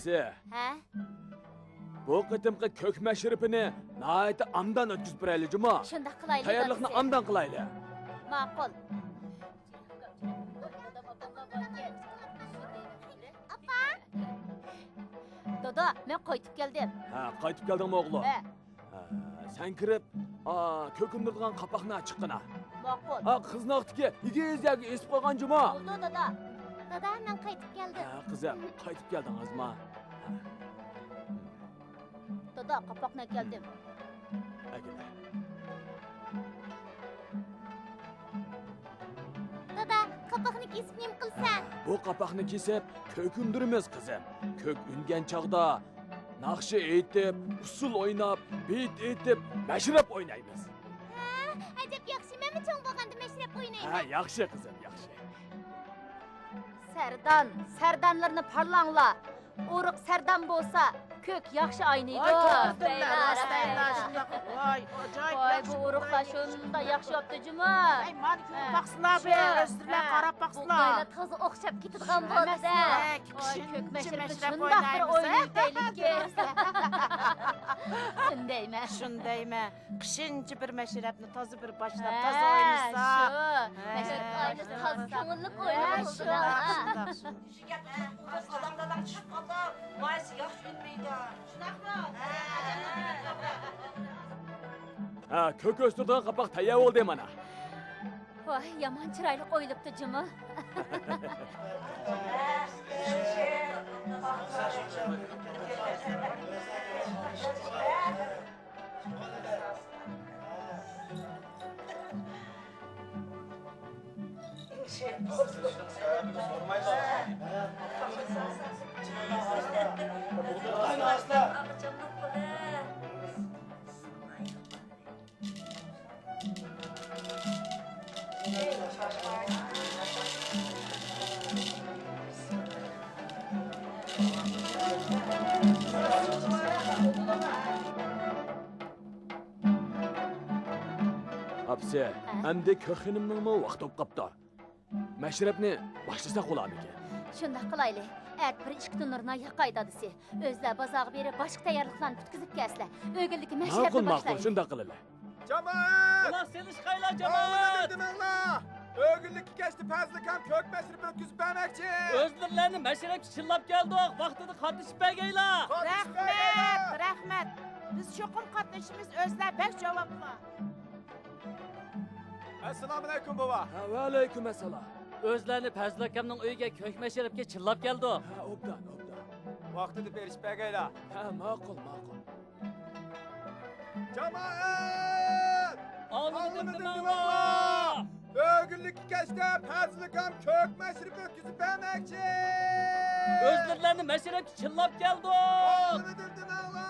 Apsi, Ha? bu qitimqi ko'k mashribini nihoyatda amdan o'tkazib beraylik, juma. Shunda qilaylik. Tayyorlikni amdan qilaylik. Ma'qul. Appa. Dodo, men qaytib keldim. Ha, qaytib keldingmi o'g'lim? Ha, Ha, sen kirib, ko'kindirgan qapoqni chiqqina. ma'qul. Ha, qiznaqdiki, igizyaga esib qolgan juma. Oldu dodo. Dodo, men qaytib keldim. Ha, qizim, qaytib keldingizmi? Dodo, qapoqna keldim. Agila. Dodo, qapoqni kesib nim qilsan? Bu qapoqni kesib, ko'kindirmiz qizim. Ko'k ungan chog'da naqshi aytib, usul o'ynab, bit aytib, mashrab o'ynaymiz. Ha, ajab yaxshi. Men cho'ng bo'lganda mashrab Ha, o'ynayman. yaxshi qizim, yaxshi. Sardanlarni parlanglar. Uruq sardan bo'lsa, ko'k yaxshi aynaydi. Voy, ko'rdirlar, astaylar, shundoq. Voy, ajoyib Voy, yaxshi. bu uruqlar shunda yaxshi yopdi juma. Ay, manikür baqsılar be, özürler qarab Bu baqsılar. qayla toza o'xshab ketadigan bo'ldi-da. Voy, ko'k mashrabni mashrab shundoq bir o'ynaymiz, o'ynaylik. Shundaymi? Shundaymi? Qishinchi bir mashrabni toza bir boshlab, toza o'ynasa. Mashrab oynasi toza ko'ngillik Shu, o'ynaydi. shundoq, shundoq. Adamdan tushib qoldi. Maysi yaxshi bilmaydi. Shunaqmi? Ha, ko'k o'stirgan qapoq tayyor bo'ldi mana. Voy, yomon chiroyli qo'yilibdi juma. Apsi, endi ko'kinimning vaqti bo'lib qopti. Mashrabni boshlasak bo'ladimi? Shunda qilaylik. Ət bir ikki tunurna yaqaydadisi. Özlər bazaq berib başqa tayyorliklarni tutkizib kelsizlar. Ögüldiki Ma'qul, məşrəbni ma'qul, başlayın. shunda qilaylik. Cemaat! Ulan seniz kayla Ağını cemaat! dedim Allah! Ögünlük geçti pazlıkam kök mesrip ötküzüp vermekçi! Özlerlerini meşrep çınlap geldik. Vaktini katışıp begeyla. Rahmet, rahmet. Biz çokum qatnashimiz özlər bək javobli. Esselamu aleyküm baba! Ha, va alaykum assalom. Özlerini Pezlakem'nin öyge kök meşrepke çınlap geldik. Ha, obdan. Vaktini beriş begeyla! Ha, ma'qul, ma'qul. Cemaat! Ağlını dindim Allah! Allah! Ögünlük geçti pazlıkam kök mesrip ötküzüp vermekçi! Özlerlerini meşrep çınlap geldik. Ağını dedim Allah!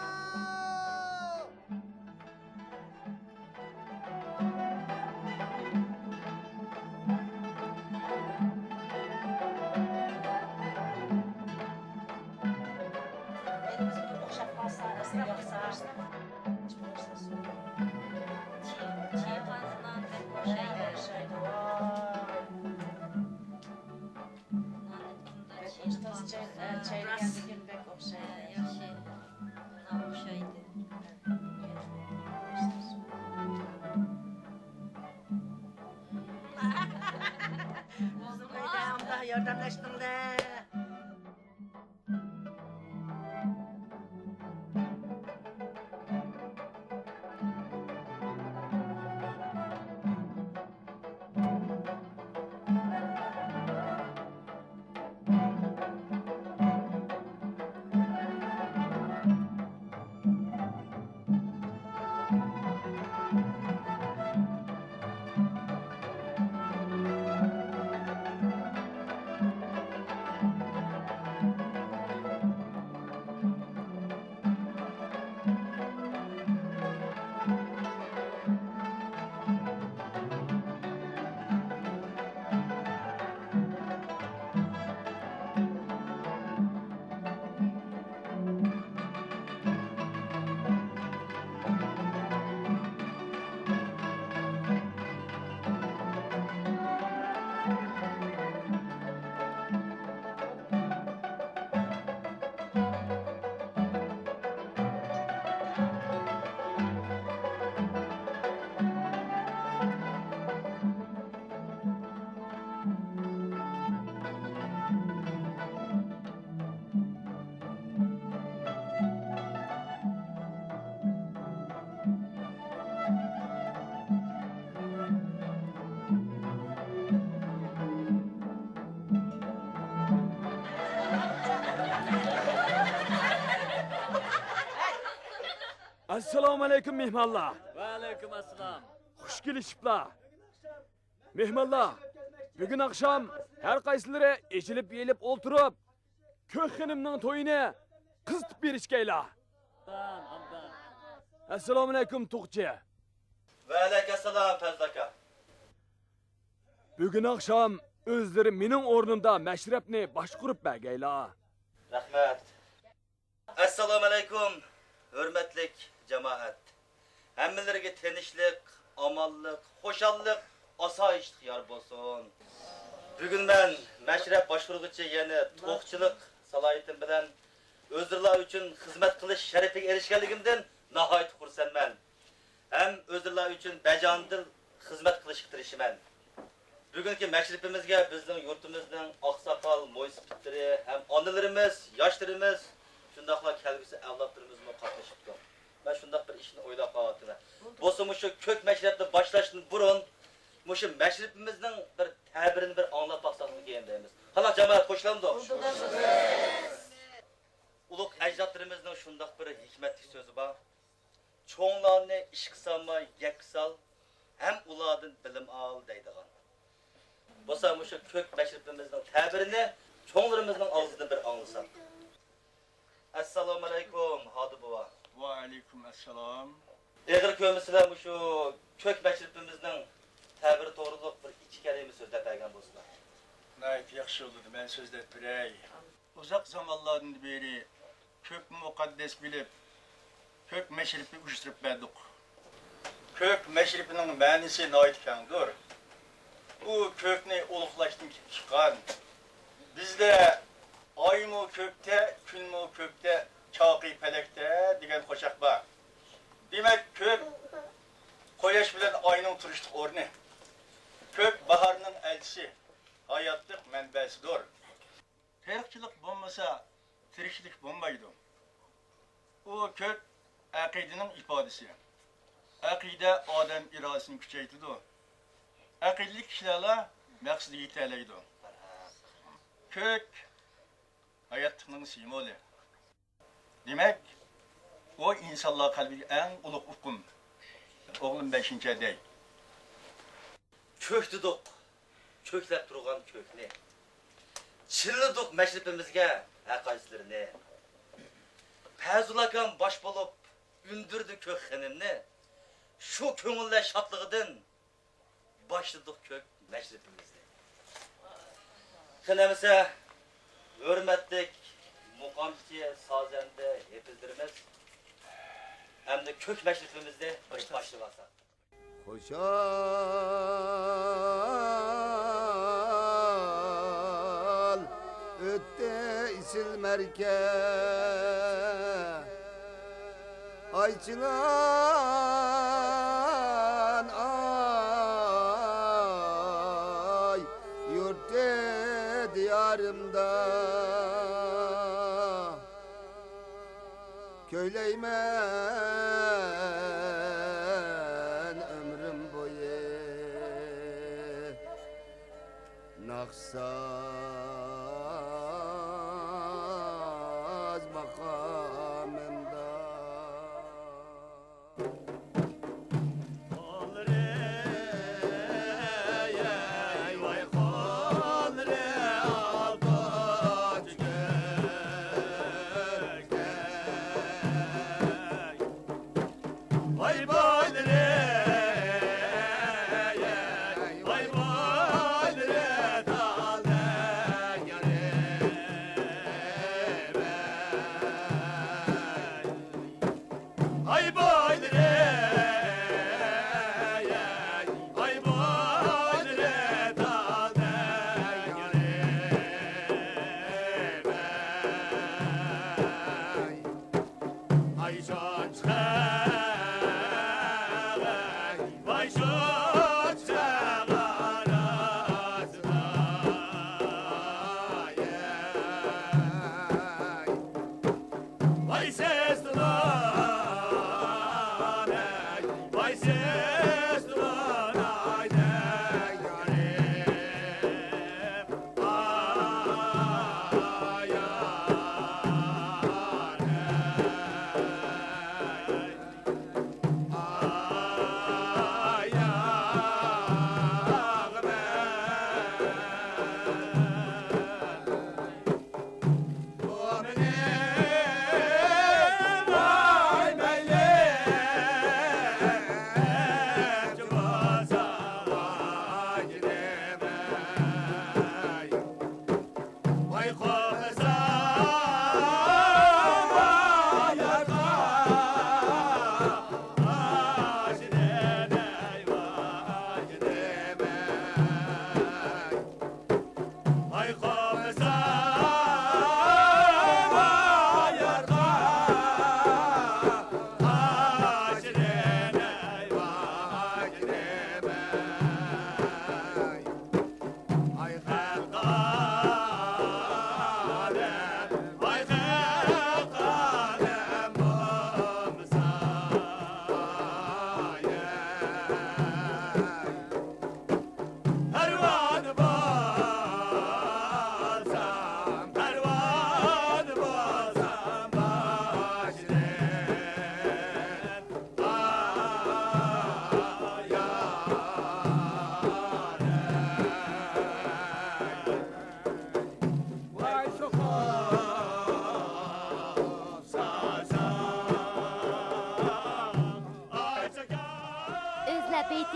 Allah yardımlaştın da. Assalomu alaykum mehmonlar. Va alaykum assalom. Xush kelishiblar. Mehmonlar, bugun akşam her qaysilari echilib yelib o'ltirib, ko'k xonimning to'yini qizitib berishgaylar. Amdan. Assalomu alaykum Tuğçe. Ve aleykesselam Fezlaka. Bugun akşam o'zlari mening o'rnimda mashrabni boshqurib bergaylar. Rahmet. Assalamu aleykum. Hürmetlik cemaat. Hemmelerine tenişlik, amallık, hoşallık, asayişlik yar bolsun. Bugün ben meşrep başvurucu yeni toqçılık salahiyetim bilen özürler için hizmet kılış şerefine erişkenligimden nahayet kursanman. Hem özürler için becandıl hizmet kılıştırışıman. Bugünkü meşrepimizge bizden yurtumuzdan aksakal, moysipitleri, hem anılarımız, yaşlarımız, şundakla kelgisi evlatlarımızla katlaşıptı. Ben şundak bir işini oylap qavatına. Bosu şu kök meşrepte başlaştın burun, şu meşrepimizden bir tabirini bir anlap baksaklık deyimiz. Hala cemaat hoşlandı o. Uluk ecdatlarımızdan şundak bir hikmetli sözü var. Çoğunlarını iş kısalma, yek kısal, hem uladın bilim al deydiğen. Bosa şu kök meşrepimizden tabirini çoğunlarımızdan ağzından bir anlasak. Assalamu aleykum Hadi Baba. Va aleykum assalam. Eğer kömüsüler şu kök meşrepimizden tabiri doğruluk bir iki kelime sözler bergen bolsunlar. Nayet yaxşı oldu, ben sözlep birey. Uzak zamanlardan beri kök mukaddes bilip, kök meşripi uçturup verdik. Kök meşripinin mənisi nayet kandır. Bu kökni uluqlaştın çıkan. Bizde ay mı kökte, gün mü kökte, çaqi pelekte degan qo'shiq bor. Demek kök qo'yash bilan ayning turishlik o'rni. Kök baharning elchisi, hayotlik manbasidir. Tirikchilik bo'lmasa, tirikchilik bo'lmaydi. U kök aqidaning ifodasi. Aqida odam irodasini kuchaytiradi. Aqidlik kishilar maqsadiga yeta oladi. Kök hayotning simvoli. Demek, o insanlar kalbiga en ulug' uqum. Oğlum 5-ci dey. Köktüdük, köklep durgan kökni. Çillidik meşrepimizge haqaysilerini. Pezulakan baş bolup ündürdü kök xenimni. Şu köngülle şatlığıdın başladık kök meşrepimizde. Xenemize hürmetlik mukamçı, sazende hepizlerimiz hem de kök meşrifimizde başlayalım. Hoşal ötte isil merke ayçılan ay yurtte diyarımda köyleymen ömrüm boyu naksaz makamımda.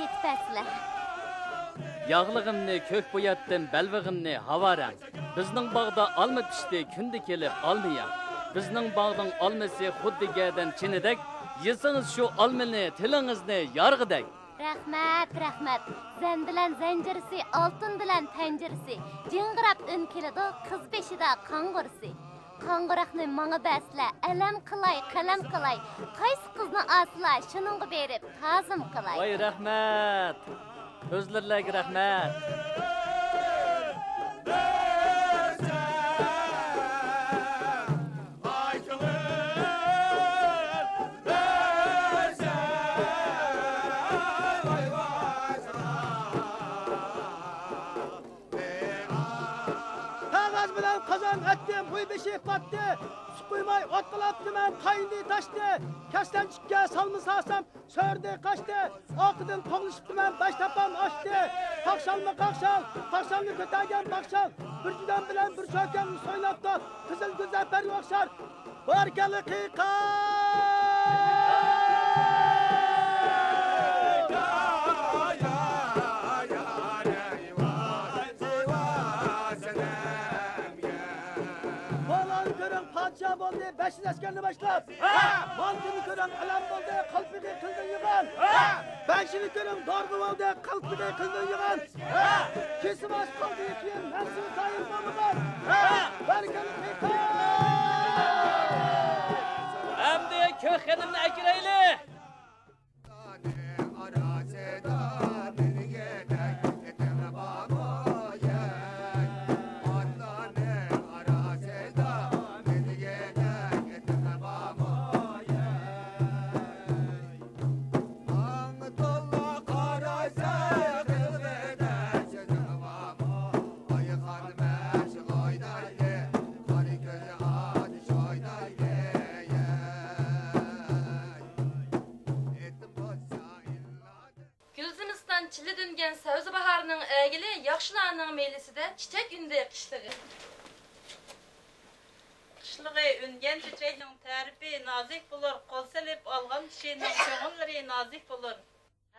yetib bəslər. Yağlığımni kök boyatdım, belvigimni hava rang. Bizning bog'da olma pishdi, kunda kelib olmayam. Bizning bog'ning olmasi xuddi gadan chinidek, yesangiz shu olmani tilingizni yarg'idak. Rahmat, rahmat. Zan bilan zanjirisi, oltin bilan tanjirisi. Jing'irab ün keladi, qiz beshida qang'urisi. Qang'iraqni manga bəslə, alam qilay, qalam qilay. Qaysi qizni asla, shuningga berib, ta'zim qilay. Voy rahmat. O'zlarlarga rahmat. Tağaz bilen kazan ettim, huy beşik battı. Su kuymay otkalaptı men, kayındı taştı. Kesten çıkke salmı sağsam, sördü kaçtı. Akıdın konuşuptu men, baş tapan açtı. Kakşal mı kakşal, kakşalını kötergen bakşal. Bir cüden bilen bir çöken soynaptı. Kızıl güzel peri okşar. Barkalı padişah oldu, beşin askerini başlap. Mantını gören alam oldu, kalpini kıldın yıkan. Beşini gören dargı oldu, kalpini kıldın yıkan. Kesim aç kaldı yıkayın, hepsini sayılma mı var? Berkeli Hem de kök hanımını ekireyli. Çili düngen Sevzi baharının əgili, yaxşılarının meylisi de çiçek ündü qışlığı. Qışlığı üngen çiçeğinin tarifi nazik bulur. Kol selip algan kişinin çoğunları nazik bulur.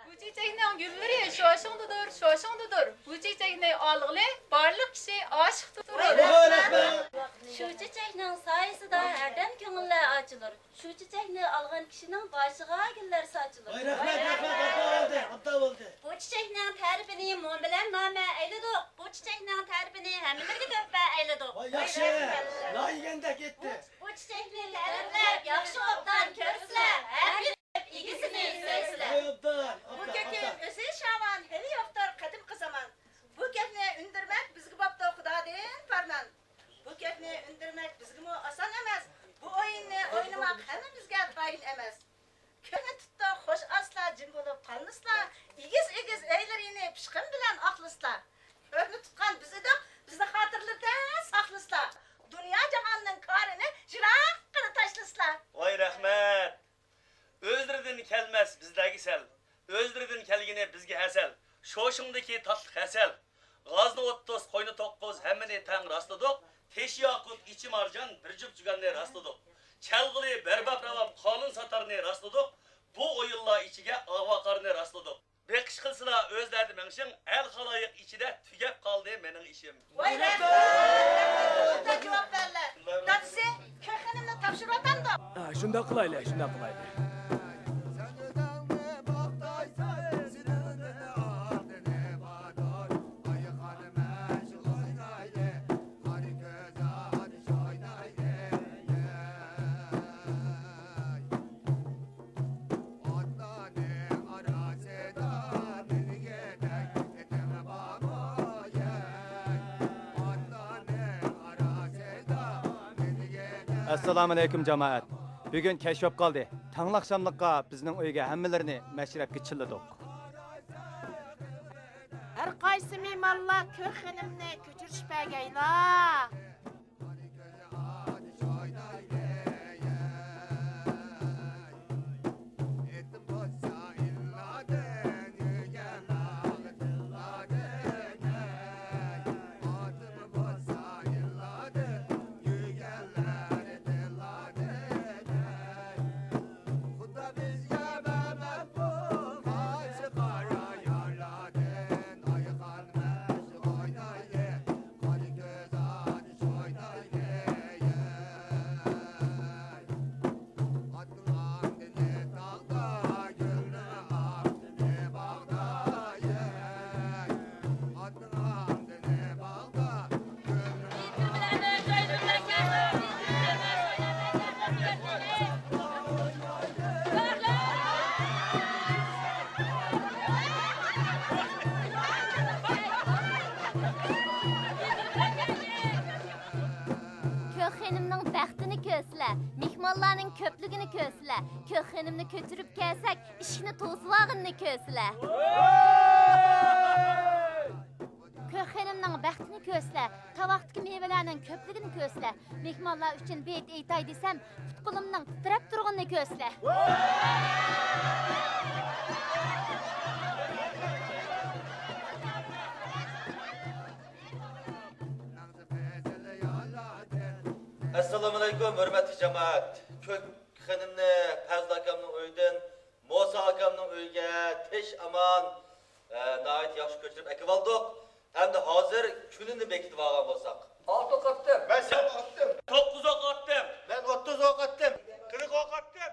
Bu çiçeğinin gülleri şoşundudur. Bu çiçeğini algılı, barlık kişi aşıqtıdır. Şu çiçeğinin sayısı da herden köngülle açılır. Şu çiçeğini algan kişinin başığa güller saçılır. Bu çiçeğinin tarifini mum bilen name eyledik. Bu çiçeğinin tarifini hemmelerge döpbe eyledik. Bu çiçeğinin tarifler yakşı obdan körsüler. Her gün ikisini söysüler. Bu kökün özü şavan, heli yoktur kadim kızaman. Bu kökünü ündürmek bizgi babda okudadın parnan. Bu kökünü ündürmek bizgi mu asan emez. Bu oyunu oynamak hemimizge tayin emez. Kökünü tuttu hoş asla cin bulup kalnısla. İgiz eylerini pişkin bilen aklısla. Kökünü tutkan bizi de hatırlıda saklısla. Dünya cahanının karını jirak kını taşlısla. Vay rahmet. Özlerden kelmez bizdeki sel. Özlerden kelgine bizge hasel. Şoşundaki tatlı hasel. Gazlı 30, koynu 9 hemmeni tang rastladık. Teş yakut içi marcan bir cüp cüganne rastladık. Çalgılı berbap ravam kalın satarını rastladık. Bu oyulla içige avakarını rastladık. Bekiş kılsıla özlerdi menşin el halayık içide tügep kaldı menin işim. Vay rahmet. Da cevap verler. Dadisi kökenimle tavşıratan da. Şunda kılayla, şunda kılayla. Assalamu alaikum cemaat. Bugün keşfep kaldı. Tağın akşamlıkka bizning uyga hammalarini meşrepke çılladık. Her qaysı mimarlar kökenimni köçürüşpegeyla. hayvanlarning ko'pligini ko'rsizlar. Ko'k xonimni ko'chirib kelsak, ishni to'sivog'inni ko'rsizlar. Ko'k xonimning baxtini ko'rsizlar. Tavoqdagi mevalarning ko'pligini ko'rsizlar. Mehmonlar uchun bet aytay desam, tutqulimning titrab turganini ko'rsizlar. Assalomu alaykum hurmatli jamoat. Ko'k xonimni Fazl akamning uyidan Musa akamning uyiga tish aman nayet yaxshi ko'chirib akib oldik. Endi hozir kunini bekitib olgan bo'lsak. 6 o'q atdim. Ben sen attım. 9 o'q atdim. Ben 30 ok attım. 40 ok attım.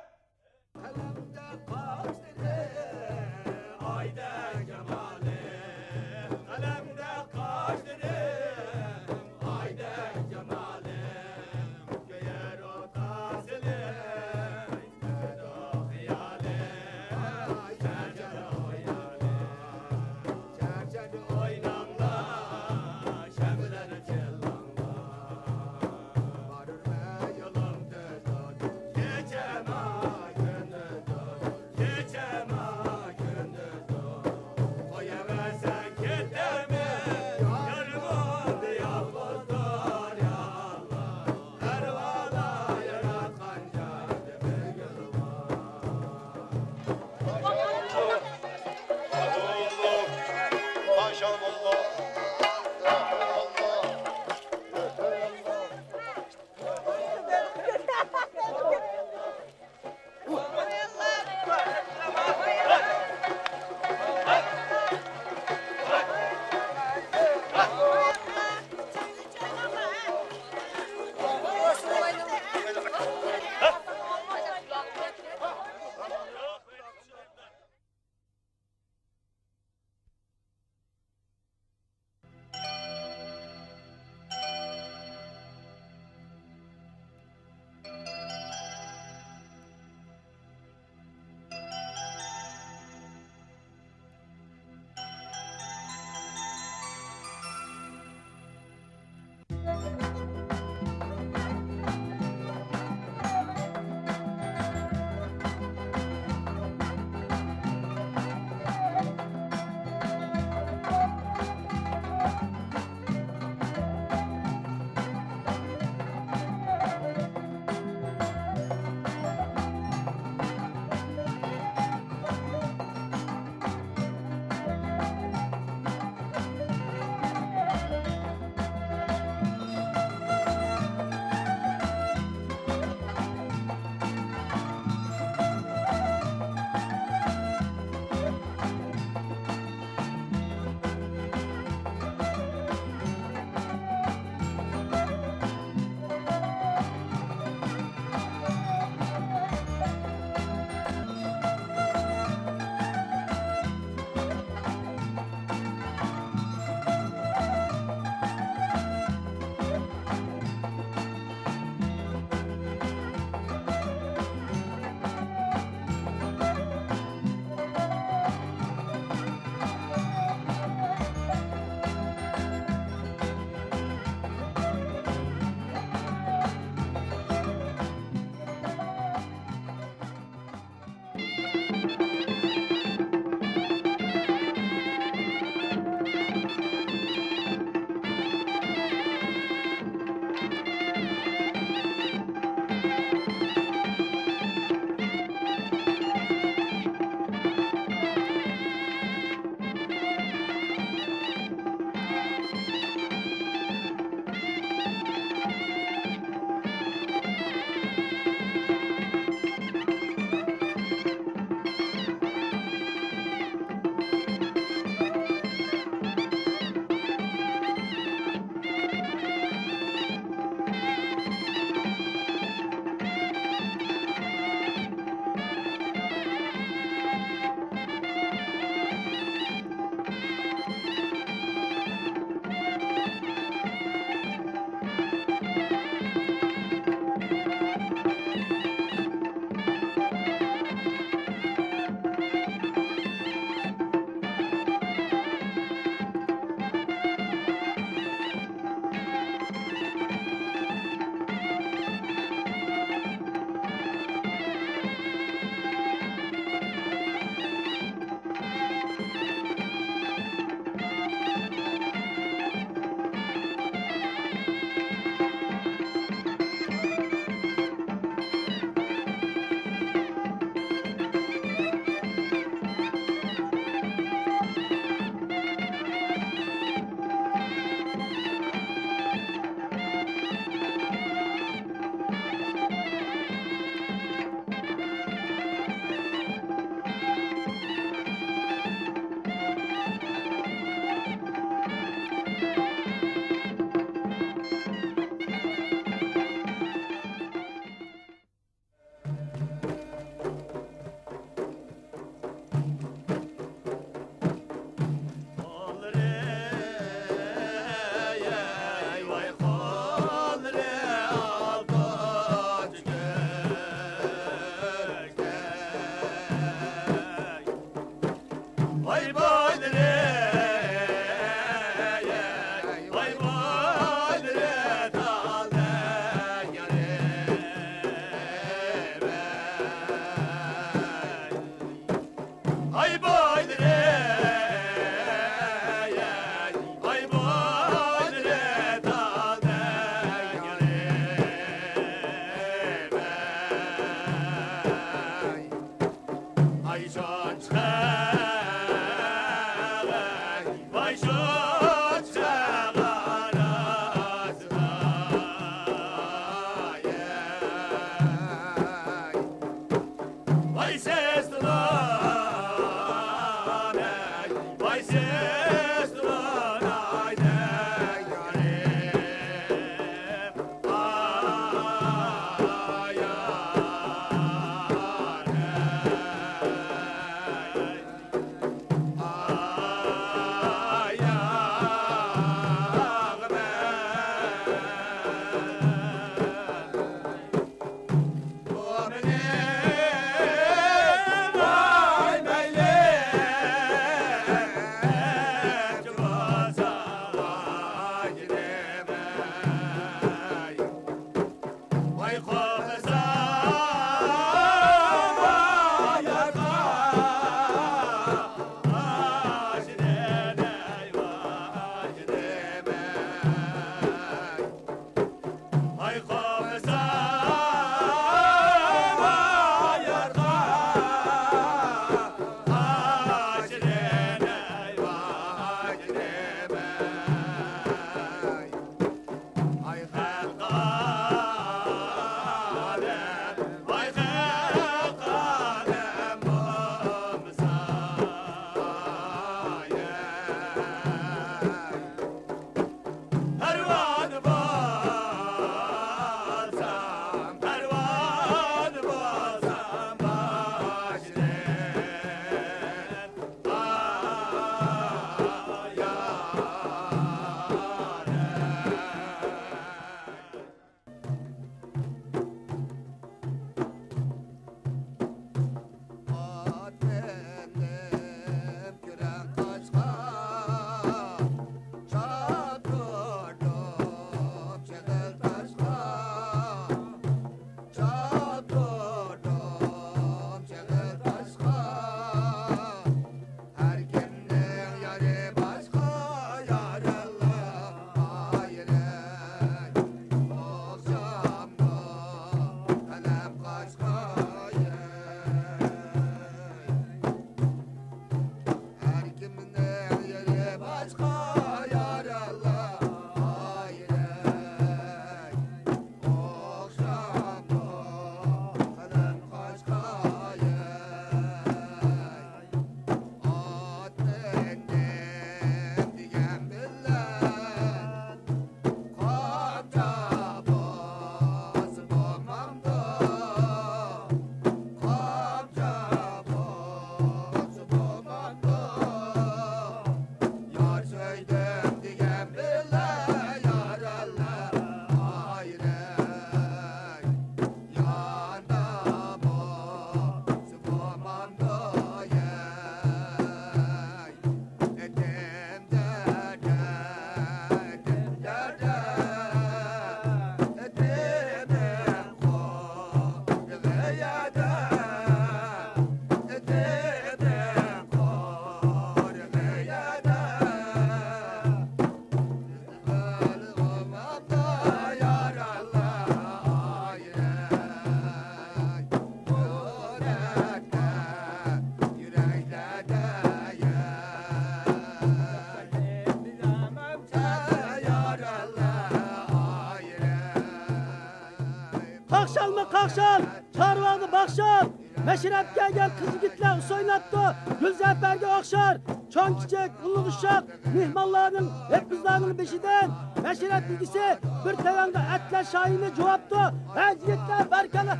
Kakşal mı kakşal, çarvanı bakşal. Meşrep gelgen kız yigitler soynattı, Gülzarparga okşar. Çoğun küçük, ulug' uşak, mehmonlarning, hepimizlarning beshidan meşrep bilgisi bir tayonga atlar shoyini javobdi. Ha yigitlar barkala.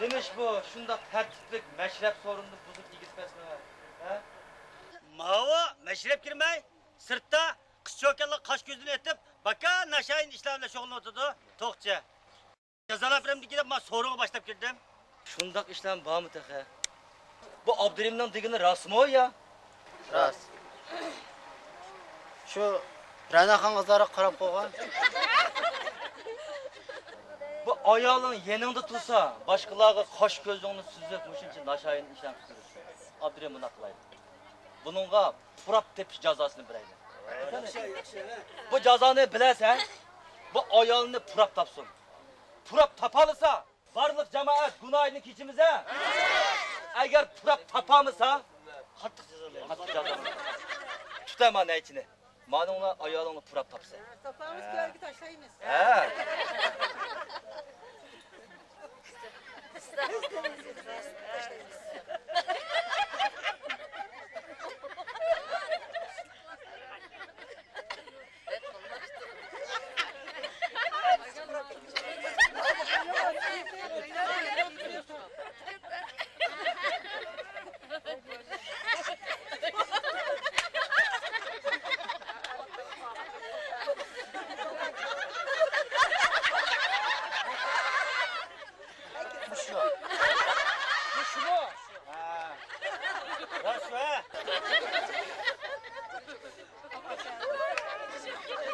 Demiş bu, şunda tertiplik, meşrep sorununu buzup gitmesine. He? Mava, meşrep girmey, sırtta kız çoğunluk kaş gözünü etip, baka naşayın işlemle şoğlunu oturdu, toqça. Cazalar birim dikilip, ma sorunu başlayıp girdim. Şundak işlem bağ mı texe? Bu Abdurrahim'den digini rast mı o ya? Rast. Şu Ranaxan qızlara qarab qo'ygan. Bu ayağın yanında tursa, başkalarına kaş gözünü süzüp, muşinçin naşayın işlem tuturur. Abdurrahim buna kılaydı. Bununla purap tepiş cazasını bileydi. Bu cazanı bilersen, bu ayağını purap tapsın. Purap tapalısa, varlık cemaat günahını keçimize. Eğer purap tapamısa, hattık cazası. Tutayım ne içine. Manonla ayağını purap tapsa. Tapamız görgü taşlayınız. He.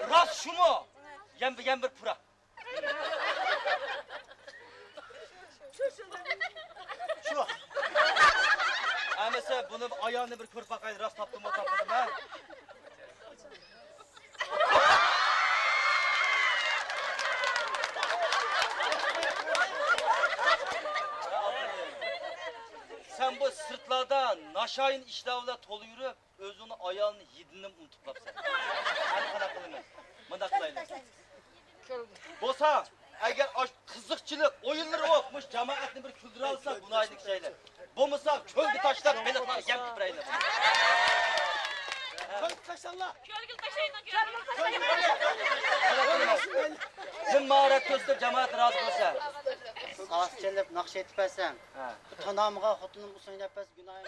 Rast şu mu? Yem bir pura. Şu. Mesela bunu ayağını bir kırp bakaydı, rast taptım o tapmadım ha. Sen bu sırtlarda naşayın işlavla tolu yürüp, özünü ayağını yedinini unutup lapsın. Hani kana kılınız. Mındak kılaylı. Bosa, eğer kızıkçılık oyunları okmuş, cemaatini bir küldür alsa günahıydık şeyler. Bu mısal kölgü taşlar belirtler yem kıpraylı. Kölgü taşlarla. Kölgül taşıyın. Kim mağaret göster cemaat razı olsa. Sağız çelip naqş etpəsən. Bu tanamığa xotunum bu soyunapəs günahım.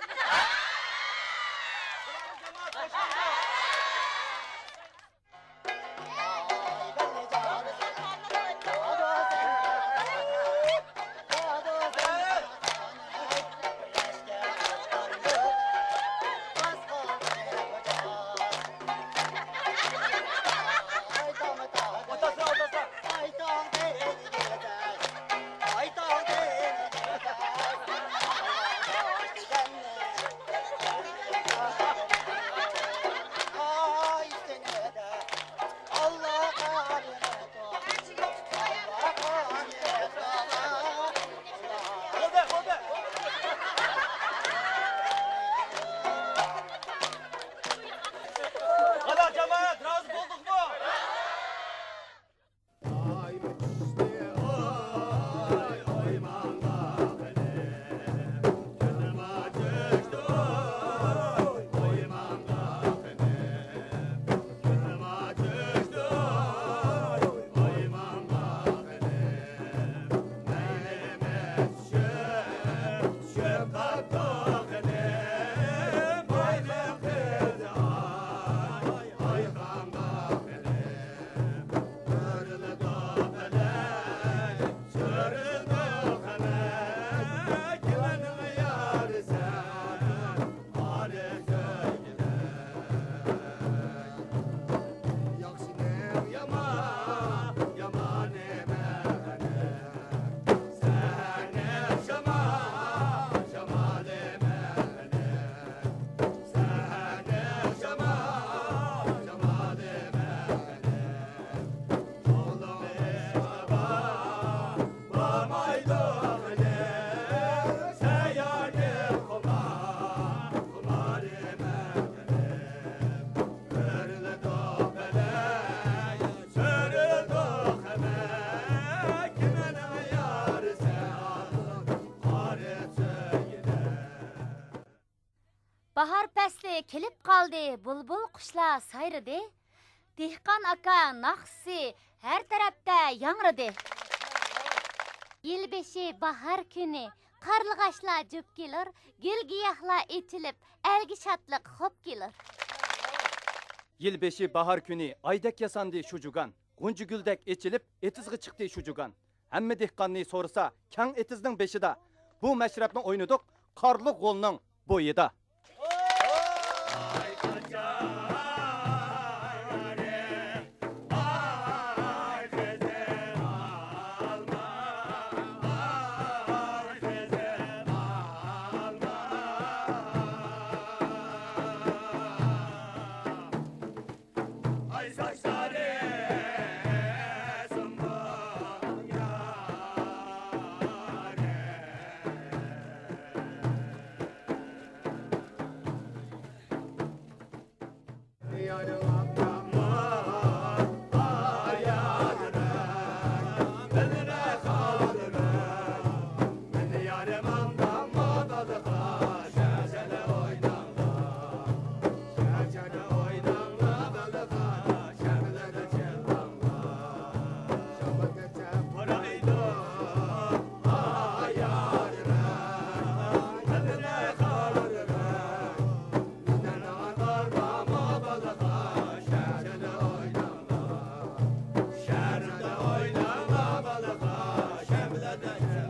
Bahar pasli kelip kaldı, bulbul kuşlar sayrıdı. Dehqon aka naqsi her tarafta yangradı. Yılbeşi bahar günü, qarlıqaşlar cüp gelir, gül giyahlar etilip, elgi şatlık hop gelir. Yılbeşi bahar günü aydek yasandı şucugan. Guncu güldek içilip etizgi çıktı şucugan. Hemme dehqanni sorsa, kang etizning beshida. Bu meşrepni oynadık, qarlı golning boyida. Şehirde oynama balığa, şemlede